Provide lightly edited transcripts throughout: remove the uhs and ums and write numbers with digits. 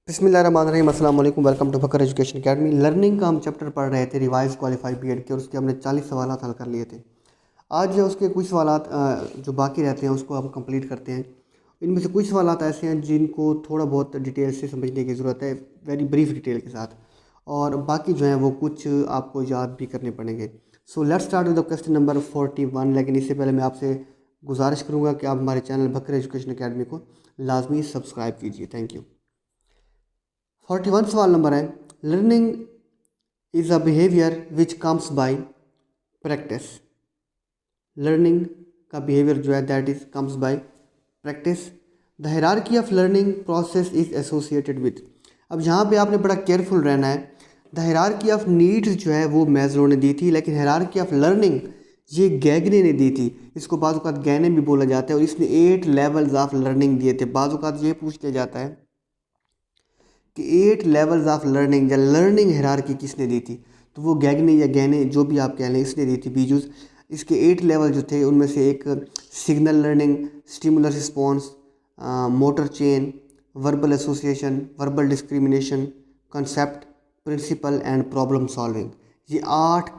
बिस्मिल्लाहिर्रहमानिर्रहीम, अस्सलाम वालेकुम। Welcome to Fakhar education academy. Learning का हम चैप्टर पढ़ रहे थे, रिवाइज क्वालिफाई बीएड के, और उसके हमने 40 सवाल हल कर लिए थे। आज जो उसके कुछ सवाल जो बाकी रहते हैं उसको हम कंप्लीट करते हैं। इनमें से कुछ सवाल ऐसे हैं जिनको थोड़ा बहुत डिटेल से समझने की ज़रूरत है, वेरी ब्रीफ डिटेल के साथ, और बाकी जो है वो कुछ आपको याद भी करने पड़ेंगे। So let's start with the question number 41। लेकिन इससे पहले मैं आपसे गुजारिश करूँगा कि आप हमारे चैनल बकर एजुकेशन अकेडमी को लाजमी सब्सक्राइब कीजिए। Thank you. 41 सवाल नंबर है, learning is a behaviour which comes by practice. Learning का बिहेवियर जो है that is comes by practice. The hierarchy of learning process is associated with. अब यहाँ पे आपने बड़ा केयरफुल रहना है। द हायरार्की ऑफ नीड्स जो है वो मैस्लो ने दी थी, लेकिन हायरार्की ऑफ लर्निंग ये गैगने ने दी थी। इसको बाज़-औक़ात गैने भी बोला जाता है, और इसने 8 लेवल्स ऑफ लर्निंग दिए थे। बाज़-औक़ात ये पूछ लिया जाता है कि 8 लेवल्स ऑफ लर्निंग या लर्निंग हायरार्की किसने दी थी, तो वो गैगने या गैने जो भी आप कह लें इसने दी थी, बीजूस। इसके 8 लेवल जो थे उनमें से एक signal learning, stimulus response, motor chain, verbal association, verbal discrimination, concept, principle and problem solving. ये 8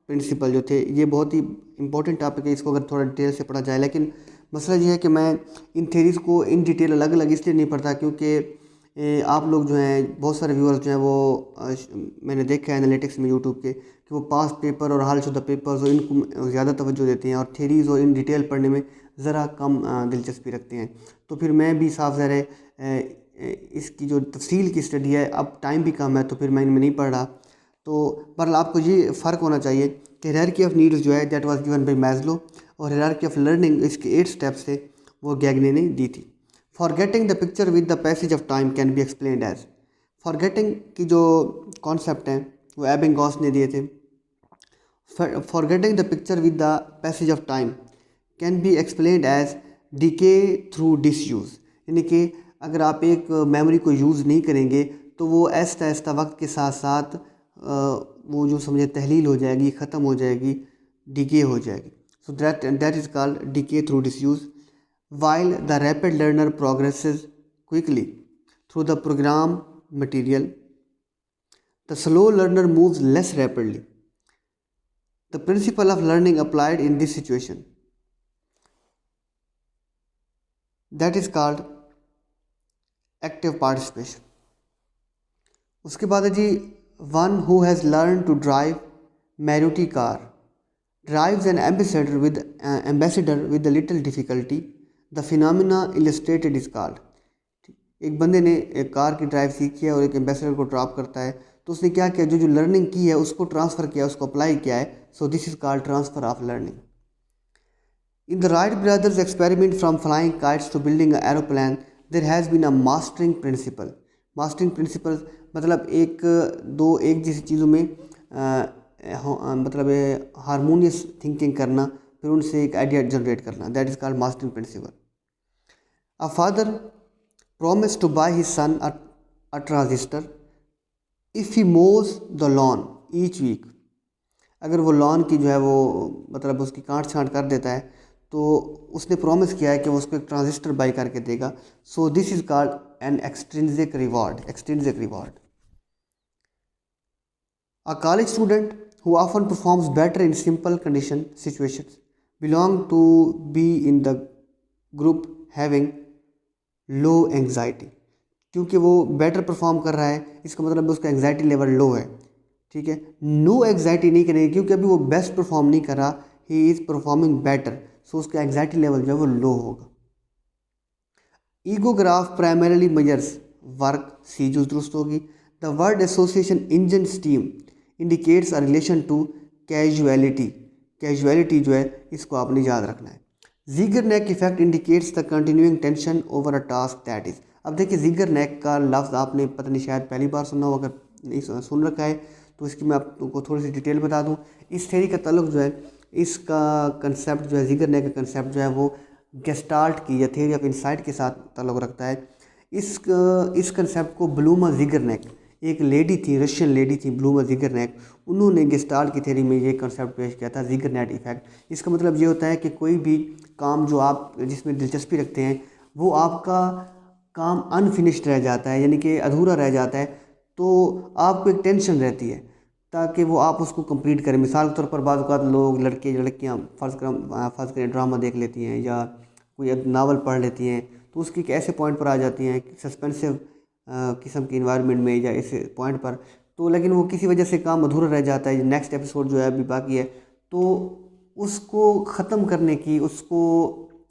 प्रिंसिपल जो थे, ये बहुत ही इंपॉर्टेंट टॉपिक है। इसको अगर थोड़ा डिटेल से पढ़ा जाए, लेकिन मसला ये है कि मैं इन थेरीज़ को इन डिटेल अलग अलग इसलिए नहीं पढ़ता क्योंकि आप लोग जो हैं, बहुत सारे व्यूअर्स जो हैं वो मैंने देखा है एनालिटिक्स में यूट्यूब के, कि वो पास पेपर और हालशुदा पेपर्स और इनको ज़्यादा तवज्जो देते हैं और थेरीज़ और इन डिटेल पढ़ने में ज़रा कम दिलचस्पी रखते हैं। तो फिर मैं भी साफ ज़ाहिर है इसकी जो तफसील की स्टडी है, अब टाइम भी कम है तो फिर मैं इनमें नहीं पढ़ रहा। तो पर आपको ये फ़र्क होना चाहिए कि हायरार्की ऑफ नीड्स जो है that was given by Maslow, और हायरार्की ऑफ लर्निंग इसके 8 स्टेप्स थे, वो गैगने ने दी थी। Forgetting the picture with the passage of time can be explained as. Forgetting की जो कॉन्सेप्ट हैं वो एबिंगॉस ने दिए थे। Forgetting the picture with the passage of time can be explained as decay through disuse. यानी कि अगर आप एक मेमोरी को यूज़ नहीं करेंगे तो वो आहिस्ता आहिस्ता वक्त के साथ साथ वो जो समझे तहलील हो जाएगी, ख़त्म हो जाएगी, डीके हो जाएगी। So that is called decay through disuse. While the rapid learner progresses quickly through the program material, the slow learner moves less rapidly. The principle of learning applied in this situation, that is called active participation. उसके बाद है जी, one who has learned to drive Maruti car drives an ambassador with a little difficulty. The phenomena illustrated is called। एक बंदे ने एक car की drive सीखी है और एक एम्बेसडर को ड्रॉप करता है, तो उसने क्या किया, जो जो लर्निंग की है उसको ट्रांसफ़र किया, उसको अप्लाई किया है। So this is called transfer of learning. In the Wright brothers experiment from flying kites to building a aeroplane there has been a mastering principle. Mastering principle मतलब एक दो एक जैसी चीज़ों में मतलब हारमोनियस थिंकिंग करना, फिर उनसे एक आइडिया जनरेट करना, that is called mastering principle. A father promised to buy his son a transistor if he mows the lawn each week। अगर वो लॉन की जो है वो मतलब उसकी काट छांट कर देता है तो उसने प्रॉमिस किया है कि वो उसको एक ट्रांजिस्टर बाई करके देगा। So this is called an extrinsic reward. Extrinsic reward. A college student who often performs better in simple condition situations belong to be in the group having low anxiety. क्योंकि वो better perform कर रहा है, इसका मतलब उसका anxiety level low है। ठीक है, नो एंग्जाइटी नहीं करेंगे क्योंकि अभी वो बेस्ट परफॉर्म नहीं कर रहा, he is performing better, so उसका एंग्जाइटी लेवल जो है वो लो होगा। ईगोग्राफ प्राइमरीली मेजर्स वर्क, सी जो दुरुस्त होगी। The word association engine steam indicates a relation to casualty. Casualty जो है इसको आपने याद रखना है। Zeigarnik effect indicates the continuing tension over a task that is. अब देखिए, जीगर नेक का लफ्ज़ आपने पता नहीं शायद पहली बार सुना हो, अगर नहीं सुन रखा है तो इसकी मैं आपको थोड़ी सी डिटेल बता दूं। इस थ्योरी का ताल्लुक जो है, इसका कंसेप्ट जो है, जीगर नेक का कंसेप्ट जो है वो गेस्टाल्ट की या थ्योरी ऑफ इंसाइट के साथ ताल्लुक रखता है। इस कंसेप्ट को ब्लूमा जीगरनैक, एक लेडी थी, रशियन लेडी थी ब्लूमा जीगरनैक, उन्होंने गेस्टाल्ट की थ्योरी में ये कंसेप्ट पेश किया था, जीगरनैक इफेक्ट। इसका मतलब ये होता है कि कोई भी काम जो आप जिसमें दिलचस्पी रखते हैं वो आपका काम अनफिनिश्ड रह जाता है, यानी कि अधूरा रह जाता है, तो आपको एक टेंशन रहती है ताकि वो आप उसको कंप्लीट करें। मिसाल के तौर पर बाज़ औक़ात लोग, लड़के लड़कियाँ फ़र्ज़ करें ड्रामा देख लेती हैं या कोई नावल पढ़ लेती हैं, तो उसकी एक ऐसे पॉइंट पर आ जाती हैं सस्पेंसिव किस्म की इन्वायरमेंट में या ऐसे पॉइंट पर, तो लेकिन वो किसी वजह से काम अधूरा रह जाता है, नेक्स्ट एपिसोड जो है अभी बाकी है, तो उसको ख़त्म करने की उसको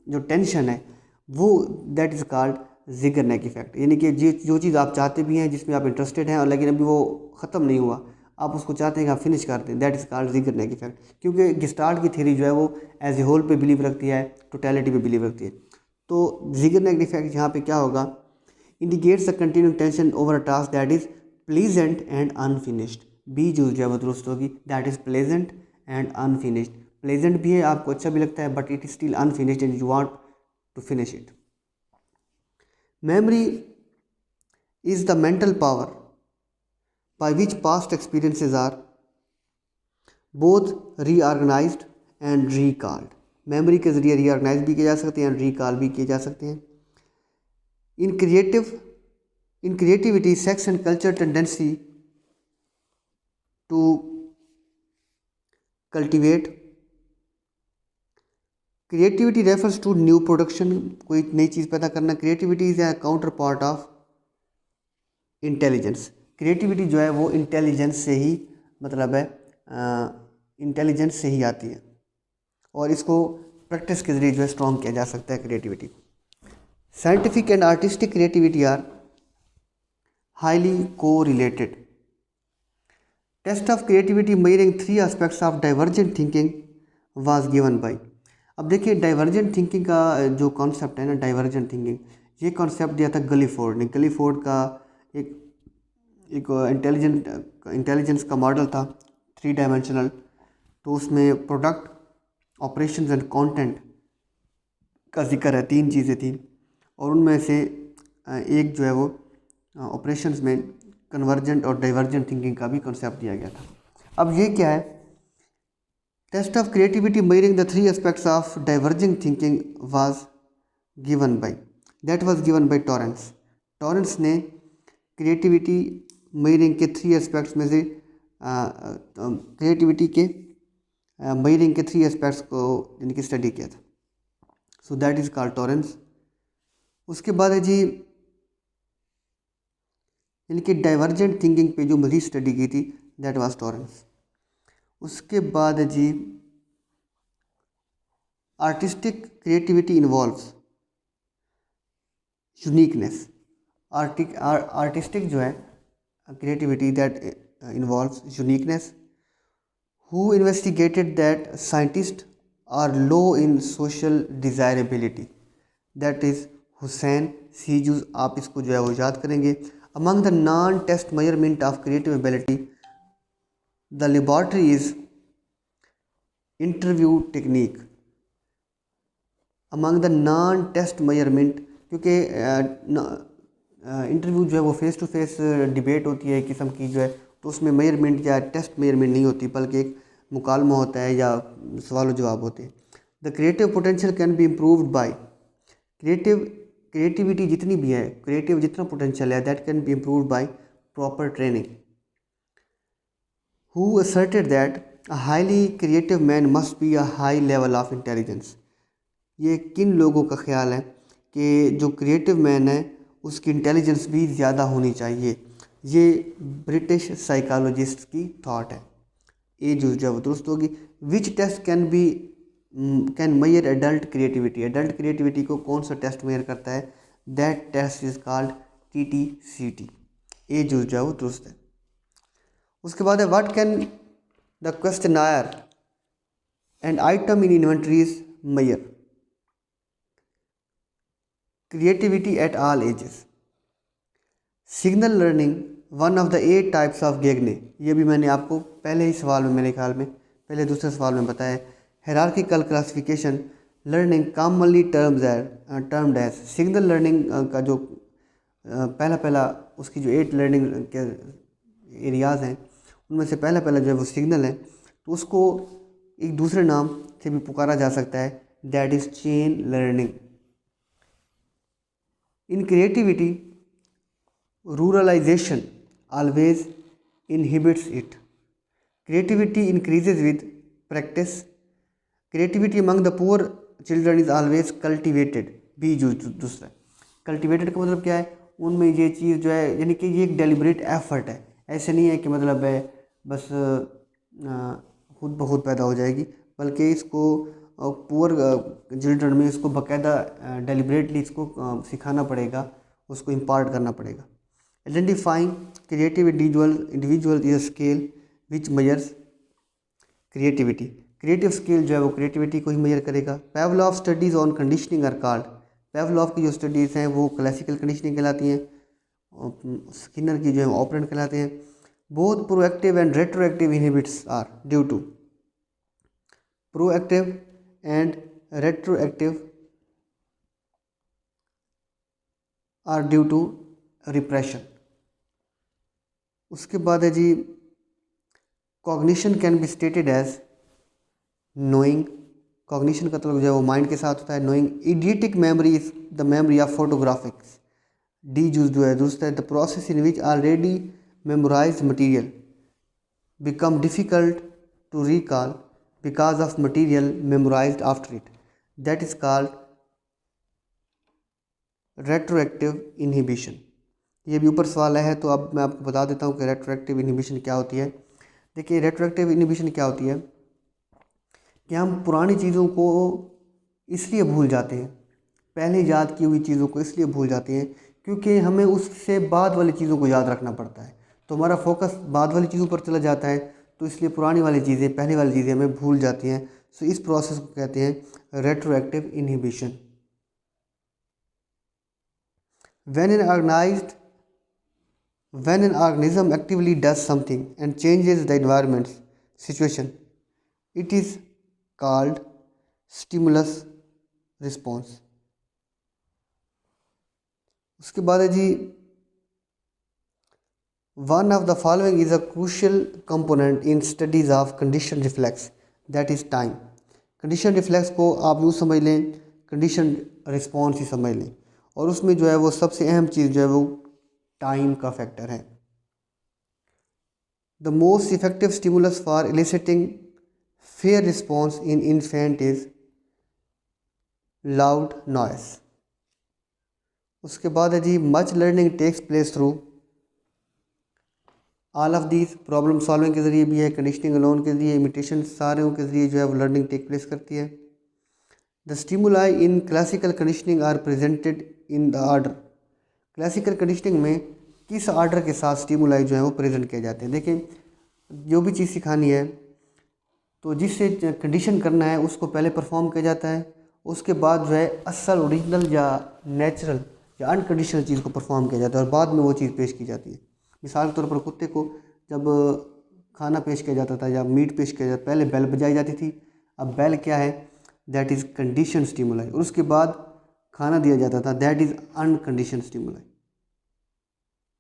जो टेंशन है वो दैट इज़ कॉल्ड ज़िगरनैक इफ़ेक्ट। यानी कि जो चीज़ आप चाहते भी हैं, जिसमें आप इंटरेस्टेड हैं और लेकिन अभी वो ख़त्म नहीं हुआ, आप उसको चाहते हैं कि आप फिनिश कर दें, दैट इज़ कॉल्ड ज़िगरनैक इफ़ेक्ट। क्योंकि गेस्टाल्ट की थ्योरी जो है वो एज ए होल पे बिलीव रखती है, टोटलिटी पे बिलीव रखती है। तो ज़िगरनैक इफ़ेक्ट यहाँ पे क्या होगा, indicates the continuing tension over a task that is pleasant and unfinished. B जो है दुरुस्त होगी, that is pleasant and unfinished. Pleasant भी है, आपको अच्छा भी लगता है, but it is still unfinished and you want to finish it. Memory is the mental power by which past experiences are both reorganized and recalled. Memory के ज़रिए reorganise भी किए जा सकते हैं, रिकॉल भी किए जा सकते हैं। In creativity sex and culture tendency to cultivate. Creativity refers to new production, कोई नई चीज़ पैदा करना। Creativity is a counterpart of intelligence. Creativity जो है वो इंटेलिजेंस से ही मतलब है, इंटेलिजेंस से ही आती है और इसको प्रैक्टिस के ज़रिए जो है स्ट्रॉन्ग किया जा सकता है creativity. Scientific and artistic creativity are highly correlated. Test of creativity measuring 3 aspects of divergent thinking was given by. अब देखिए डाइवर्जेंट थिंकिंग का जो कॉन्सेप्ट है ना, डाइवर्जेंट थिंकिंग, ये कॉन्सेप्ट दिया था गलीफोर्ड ने। गलीफोर्ड का एक इंटेलिजेंस का मॉडल था 3 डायमेंशनल। तो उसमें प्रोडक्ट, ऑपरेशंस एंड कंटेंट का जिक्र है, 3 चीज़ें थी और उनमें से एक जो है वो ऑपरेशंस में कन्वर्जेंट और डाइवर्जेंट थिंकिंग का भी कॉन्सेप्ट दिया गया था। अब ये क्या है, test of creativity measuring the 3 aspects of diverging thinking was given by Torrance. Torrance ने क्रिएटिविटी मेजरिंग के 3 एस्पेक्ट्स में से क्रिएटिविटी के मेजरिंग के 3 एस्पेक्ट्स को यानी कि स्टडी किया था। सो दैट इज़ कॉल्ड टॉरेंस। उसके बाद है जी, यानी कि डाइवर्जेंट थिंकिंग पे जो मज़ीद स्टडी की थी, दैट वाज टॉरेंस। उसके बाद है जी, artistic creativity involves uniqueness. Artistic जो है creativity that involves uniqueness. Who investigated that scientist are low in social desirability, that is Hussain सीजूज। आप इसको जो है वो याद करेंगे। Among the non test measurement of creative ability the laboratory is interview technique. Among the non test measurement, क्योंकि interview जो है वो फेस टू फेस डिबेट होती है किस्म की जो है, तो उसमें मेजरमेंट या टेस्ट मेजरमेंट नहीं होती, बल्कि एक मुकालमा होता है या सवाल जवाब होते हैं। The creative potential can be improved by creativity जितनी भी है, क्रिएटिव जितना पोटेंशियल है, that can be improved by proper training. Who asserted that a highly creative man must be a high level of intelligence. ये किन लोगों का ख्याल है कि जो क्रिएटिव मैन है उसकी इंटेलिजेंस भी ज़्यादा होनी चाहिए। ये ब्रिटिश साइकोलॉजिस्ट की थॉट है। ये जो है दुरुस्त होगी। Which test can measure adult creativity. Adult creativity को कौन सा टेस्ट मेजर करता है, that test is called TTCT। ये जो है वो दुरुस्त है। उसके बाद है what can the questionnaire and item in inventories measure creativity at all ages. Signal learning one of the 8 types of Gagne. ये भी मैंने आपको पहले ही सवाल में, मेरे ख्याल में पहले दूसरे सवाल में बताया। Hierarchical classification learning commonly termed as. Signal learning का जो पहला उसकी जो 8 लर्निंग के एरियाज़ हैं, उनमें से पहला जो है वो सिग्नल है, तो उसको एक दूसरे नाम से भी पुकारा जा सकता है, that is chain learning. In creativity ruralization always inhibits it. Creativity increases with practice. Creativity among the poor children is always cultivated. B जो दूसरा कल्टिवेटेड का मतलब क्या है, उनमें ये चीज़ जो है यानी कि ये एक डेलिब्रेट एफर्ट है, ऐसे नहीं है कि मतलब है बस खुद ब खुद पैदा हो जाएगी, बल्कि इसको पुअर चिल्ड्रन में इसको बाकायदा डेलिब्रेटली इसको सिखाना पड़ेगा, उसको इम्पार्ट करना पड़ेगा. Identifying creative individual is a scale which measures creativity. Creative skill जो है वो क्रिएटिविटी को ही मेजर करेगा. Pavlov studies on conditioning are called. Pavlov की जो स्टडीज़ हैं वो क्लासिकल कंडीशनिंग कहलाती हैं, स्किनर की जो है ऑपरेंट कहलाते हैं. Both proactive and retroactive inhibits are due to proactive and retroactive are due to repression. उसके बाद है जी cognition can be stated as knowing. Cognition का मतलब जो है वो माइंड के साथ होता है. Knowing. Idiotic memory is the memory of photographics. डी जूस जो है दूसरा है the process in which already memorised material become difficult to recall because of material memorised after it. That is called retroactive inhibition. ये भी ऊपर सवाल है तो अब मैं आपको बता देता हूँ कि रेट्रोएक्टिव इनहिबिशन क्या होती है. देखिए रेट्रोएक्टिव इनहिबिशन क्या होती है कि हम पुरानी चीज़ों को इसलिए भूल जाते हैं, पहले याद की हुई चीज़ों को इसलिए भूल जाते हैं क्योंकि हमें उससे बाद वाली चीज़ों को याद रखना पड़ता है, तो हमारा फोकस बाद वाली चीज़ों पर चला जाता है, तो इसलिए पुरानी वाली चीज़ें पहले वाली चीज़ें हमें भूल जाती हैं. सो इस प्रोसेस को कहते हैं retroactive inhibition. When an organism actively does something and changes the environment's situation, it is called stimulus response. उसके बाद है जी one of the following is a crucial component in studies of condition reflex, that is time. condition reflex को आप यूँ समझ लें, condition response ही समझ लें, और उसमें जो है वो सबसे अहम चीज़ जो है वो टाइम का फैक्टर है. The most effective stimulus for eliciting fear response in infant is loud noise. उसके बाद है जी much learning takes place through all of these. Problem solving के ज़रिए भी है, कंडीशनिंग अलोन के ज़रिए, इमिटेशन सारे के ज़रिए जो है वो लर्निंग टेक प्लेस करती है. The stimuli in classical conditioning are presented in the order. Classical conditioning में किस आर्डर के साथ स्टिमुलाई जो है वो प्रेजेंट किए जाते हैं. देखिए जो भी चीज़ सिखानी है तो जिससे कंडीशन करना है उसको पहले परफॉर्म किया जाता है, उसके बाद जो है असल ओरिजिनल या नेचुरल या अनकंडीशनल चीज़ को परफॉर्म किया जाता है और बाद में वो चीज़ पेश की जाती है. मिसाल के तौर पर कुत्ते को जब खाना पेश किया जाता था या मीट पेश किया जाता था, पहले बेल बजाई जाती थी. अब बेल क्या है, दैट इज़ कंडीशन स्टिमुलाई, और उसके बाद खाना दिया जाता था, दैट इज़ अनकंडीशन स्टिमुलाई.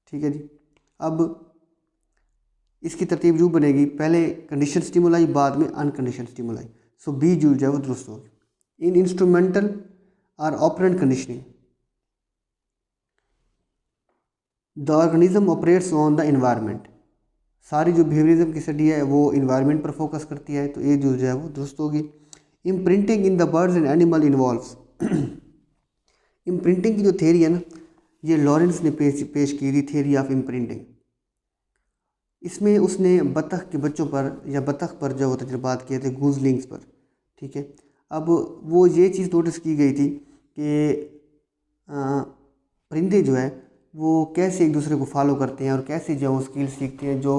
ठीक है जी. अब इसकी तरतीब यूँ बनेगी, पहले कंडीशन स्टिमुलाई बाद में अनकंडीशन स्टिमुलाई. सो बी जो है वो दुरुस्त होगी. इन इंस्ट्रूमेंटल और operant conditioning the organism operates on the environment. सारी जो बिहेवियरिज्म की स्टडी है वो इन्वायरमेंट पर फोकस करती है, तो ये जो है वो दुरुस्त होगी. Imprinting in the birds and animal involves. Imprinting की जो थेरी है ना, ये लॉरेंस ने पेश की थी, थेरी ऑफ इम्प्रिंटिंग. इसमें उसने बतख के बच्चों पर या बतख पर जो तजुर्बात किए थे, गूजलिंग्स पर. ठीक है. अब वो ये चीज़ नोटिस की गई थी कि परिंदे जो है वो कैसे एक दूसरे को फॉलो करते हैं और कैसे जो वो स्किल सीखते हैं जो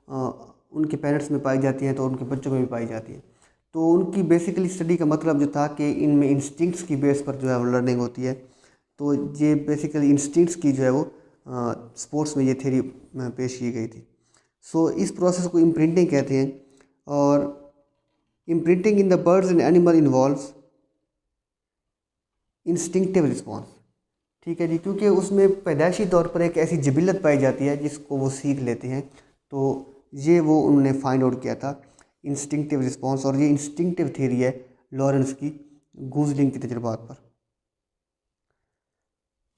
उनके पेरेंट्स में पाई जाती हैं तो उनके बच्चों में भी पाई जाती है. तो उनकी बेसिकली स्टडी का मतलब जो था कि इनमें इंस्टिंक्ट्स की बेस पर जो है वो लर्निंग होती है. तो ये बेसिकली इंस्टिंक्ट्स की जो है वो स्पोर्ट्स में ये थ्योरी पेश की गई थी. सो इस प्रोसेस को इम्प्रिंटिंग कहते हैं. और imprinting in the birds and animal involves instinctive response. ठीक है जी, क्योंकि उसमें पैदाइशी तौर पर एक ऐसी जिबिलत पाई जाती है जिसको वो सीख लेते हैं. तो ये वो उन्होंने फाइंड आउट किया था, इंस्टिंक्टिव रिस्पॉन्स. और ये इंस्टिंक्टिव थ्योरी है लॉरेंस की गूजलिंग के तजुर्बात पर.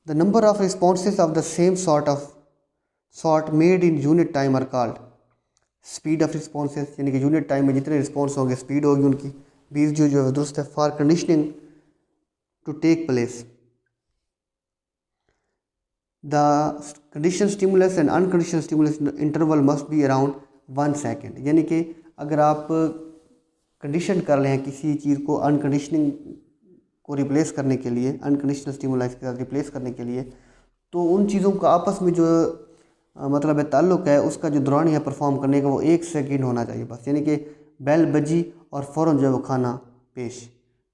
The number of responses of the same sort made in unit time are called speed of responses, यानी कि यूनिट टाइम में जितने रिस्पॉन्स होंगे स्पीड होगी उनकी। 20 जो है दुरुस्त है। For conditioning to take place the condition stimulus and unconditional stimulus interval must be around 1 second, यानी कि अगर आप कंडीशन कर रहे हैं किसी चीज़ को अनकंडीशनिंग को रिप्लेस करने के लिए, अनकंडीशनल स्टिमुलस के साथ रिप्लेस करने के लिए, तो उन चीज़ों का आपस में जो मतलब है ताल्लुक़ है, उसका जो दौरान है परफॉर्म करने का वो 1 सेकेंड होना चाहिए बस, यानी कि बेल बजी और फ़ौरन जो है वो खाना पेश।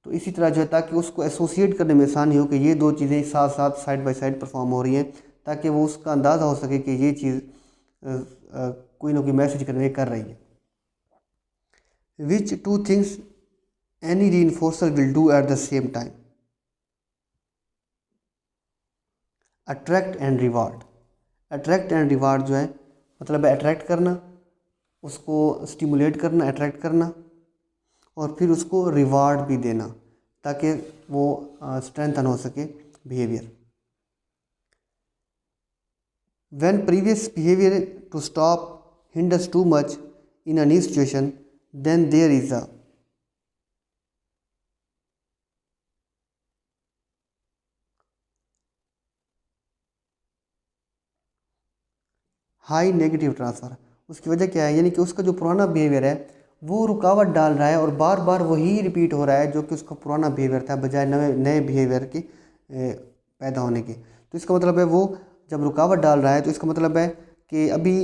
तो इसी तरह जो है ताकि उसको एसोसिएट करने में आसानी हो कि ये दो चीज़ें साथ साथ साइड बाय साइड परफॉर्म हो रही हैं, ताकि वो उसका अंदाज़ा हो सके कि ये चीज़ कोई ना कोई मैसेज कन्वे कर रही है। Which two things any reinforcer will do at the same time? Attract and reward. Attract and reward जो है मतलब है अट्रैक्ट करना, उसको स्टिमुलेट करना, अट्रैक्ट करना, और फिर उसको रिवार्ड भी देना ताकि वो स्ट्रेंथन हो सके behaviour. When previous behavior to stop hinders too much in a new situation, then there is a high negative transfer. उसकी वजह क्या है, यानी कि उसका जो पुराना बिहेवियर है वो रुकावट डाल रहा है और बार बार वही रिपीट हो रहा है जो कि उसका पुराना बिहेवियर था, बजाय नए नए बिहेवियर की पैदा होने के। तो इसका मतलब है वो जब रुकावट डाल रहा है तो इसका मतलब है कि अभी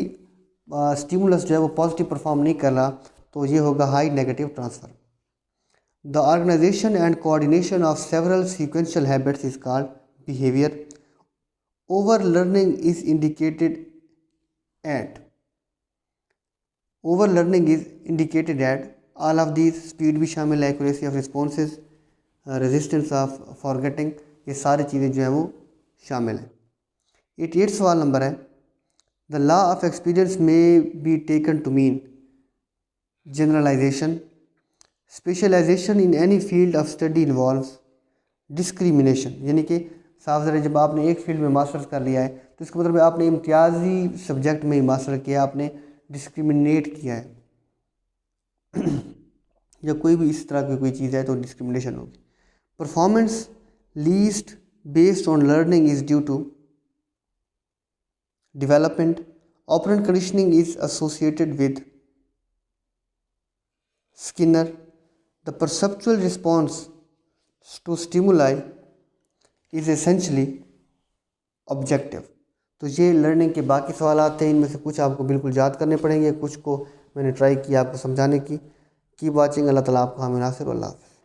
स्टिमुलस जो है वो पॉजिटिव परफॉर्म नहीं कर रहा, तो ये होगा high negative transfer. The organisation and coordination of several sequential habits is called behaviour. Over learning is indicated at over learning is indicated at all of these. Speed भी शामिल है, accuracy of responses, resistance of forgetting, ये सारी चीज़ें जो हैं वो शामिल हैं। 88 सवाल नंबर है, द लॉ ऑफ एक्सपीरियंस में be taken to mean generalisation. Specialisation in any field of study involves discrimination, यानी कि साफ ज़रा जब आपने एक फील्ड में मास्टर्स कर लिया है तो इसका मतलब आपने इम्तियाजी सब्जेक्ट में ही मास्टर किया, आपने डिस्क्रिमिनेट किया है या कोई भी इस तरह की कोई चीज़ है तो डिस्क्रिमिनेशन होगी। Performance least based on learning is due to development. Operant conditioning is associated with Skinner. The perceptual response to stimuli is essentially objective. तो ये लर्निंग के बाकी सवाल आते हैं, इनमें से कुछ आपको बिल्कुल याद करने पड़ेंगे, कुछ को मैंने ट्राई किया आपको समझाने की। Keep watching. अल्लाह ताला आपको हमें नासिर। अल्लाह हाफ़िज़।